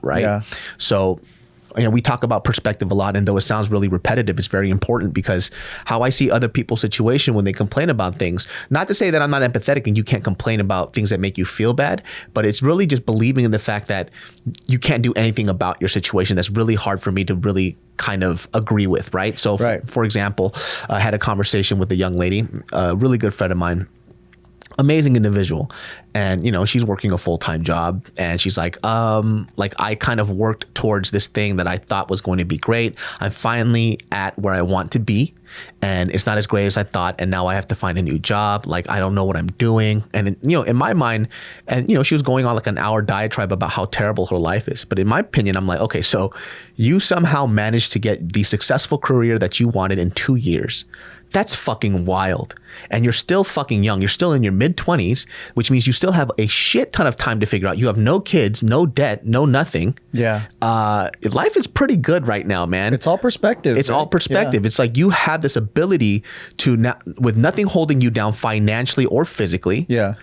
right? Yeah. So, we talk about perspective a lot, and though it sounds really repetitive, it's very important because how I see other people's situation when they complain about things, not to say that I'm not empathetic and you can't complain about things that make you feel bad, but it's really just believing in the fact that you can't do anything about your situation. That's really hard for me to really kind of agree with, right? So for example, I had a conversation with a young lady, a really good friend of mine, amazing individual, and she's working a full-time job, and she's like I kind of worked towards this thing that I thought was going to be great. I'm finally at where I want to be, and it's not as great as I thought, and now I have to find a new job. Like, I don't know what I'm doing. And in my mind, and she was going on like an hour diatribe about how terrible her life is, but in my opinion, I'm like, okay, so you somehow managed to get the successful career that you wanted in 2 years. That's fucking wild. And you're still fucking young. You're still in your mid-20s, which means you still have a shit ton of time to figure out. You have no kids, no debt, no nothing. Yeah. Life is pretty good right now, man. It's all perspective. It's all perspective. Yeah. It's like you have this ability to, with nothing holding you down financially or physically. Yeah.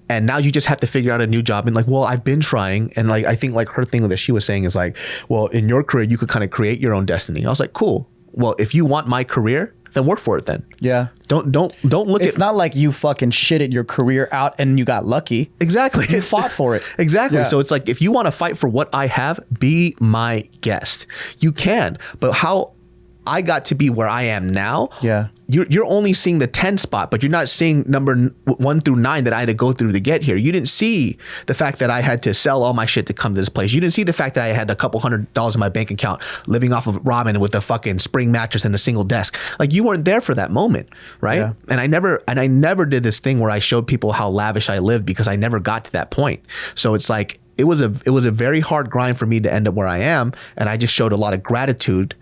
And now you just have to figure out a new job. And like, well, I've been trying. And like, I think like her thing that she was saying is like, well, in your career, you could kind of create your own destiny. I was like, cool. Well, if you want my career, then work for it then. Yeah. Don't look at... It's not like you fucking shitted your career out and you got lucky. Exactly. You fought for it. Exactly. Yeah. So it's like, if you want to fight for what I have, be my guest. You can. But how I got to be where I am now, yeah, you're only seeing the 10 spot, but you're not seeing number 1 through 9 that I had to go through to get here. You didn't see the fact that I had to sell all my shit to come to this place. You didn't see the fact that I had a couple $100s in my bank account, living off of ramen with a fucking spring mattress and a single desk. Like, you weren't there for that moment, right? Yeah. And I never did this thing where I showed people how lavish I lived, because I never got to that point. So it's like, it was a very hard grind for me to end up where I am, and I just showed a lot of gratitude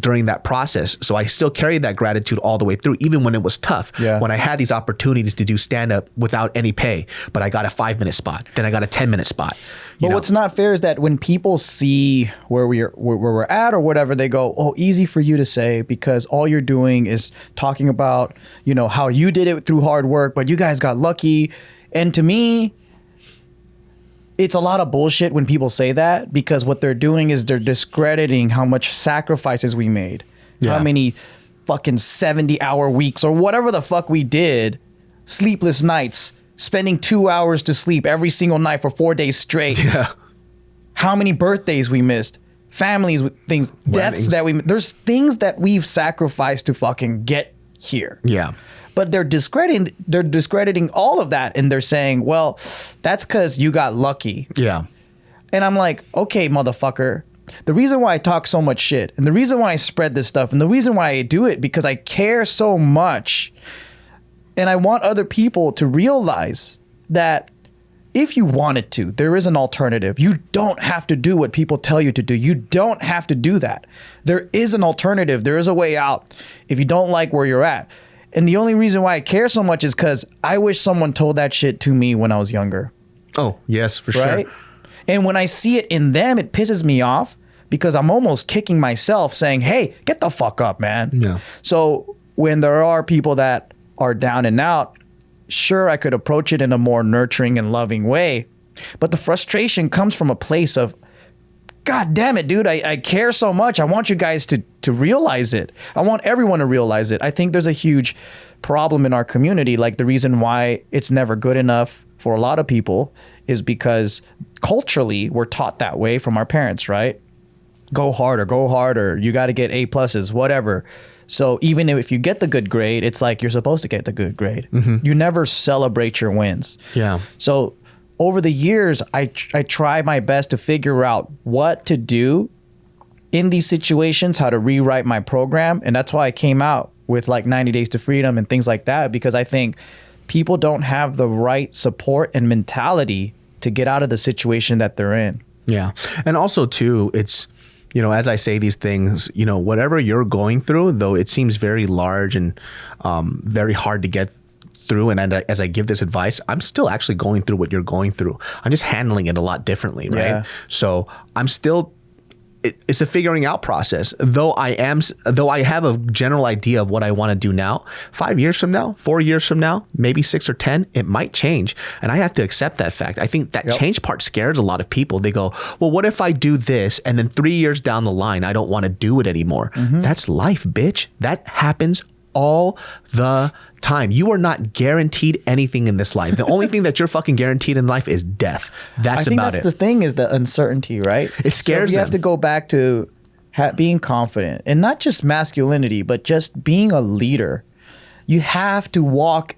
during that process. So I still carried that gratitude all the way through, even when it was tough. Yeah. When I had these opportunities to do stand-up without any pay, but I got a 5-minute spot, then I got a 10-minute spot. But what's not fair is that when people see where we're at or whatever, they go, oh, easy for you to say, because all you're doing is talking about, how you did it through hard work, but you guys got lucky. And to me, it's a lot of bullshit when people say that, because what they're doing is they're discrediting how much sacrifices we made, how many fucking 70-hour weeks or whatever the fuck we did, sleepless nights, spending 2 hours to sleep every single night for 4 days straight. Yeah. How many birthdays we missed, families with things, deaths that there's things that we've sacrificed to fucking get here. Yeah. But they're discrediting all of that, and they're saying, well, that's because you got lucky. Yeah. And I'm like, okay, motherfucker. The reason why I talk so much shit, and the reason why I spread this stuff, and the reason why I do it, because I care so much, and I want other people to realize that if you wanted to, there is an alternative. You don't have to do what people tell you to do. You don't have to do that. There is an alternative. There is a way out if you don't like where you're at. And the only reason why I care so much is because I wish someone told that shit to me when I was younger. Oh, yes, for right? sure. And when I see it in them, it pisses me off, because I'm almost kicking myself saying, hey, get the fuck up, man. Yeah. So when there are people that are down and out, sure, I could approach it in a more nurturing and loving way. But the frustration comes from a place of, God damn it, dude, I care so much. I want you guys to realize it. I want everyone to realize it. I think there's a huge problem in our community. Like, the reason why it's never good enough for a lot of people is because culturally we're taught that way from our parents, right? Go harder. You got to get A+, whatever. So even if you get the good grade, it's like you're supposed to get the good grade. Mm-hmm. You never celebrate your wins. Yeah. So over the years, I try my best to figure out what to do in these situations, how to rewrite my program. And that's why I came out with like 90 Days to Freedom and things like that, because I think people don't have the right support and mentality to get out of the situation that they're in. Yeah. And also too, it's, as I say these things, whatever you're going through, though it seems very large and very hard to get through, and as I give this advice, I'm still actually going through what you're going through. I'm just handling it a lot differently, right? Yeah. So I'm still it's a figuring out process. Though I have a general idea of what I want to do now, 5 years from now, 4 years from now, maybe 6 or 10, it might change. And I have to accept that fact. I think that change part scares a lot of people. They go, well, what if I do this and then 3 years down the line, I don't want to do it anymore? That's life, bitch. That happens all the time. You are not guaranteed anything in this life. The only thing that you're fucking guaranteed in life is death. That's about it. I think that's the thing, is the uncertainty, right? It scares you them. have to go back to being confident, and not just masculinity, but just being a leader. You have to walk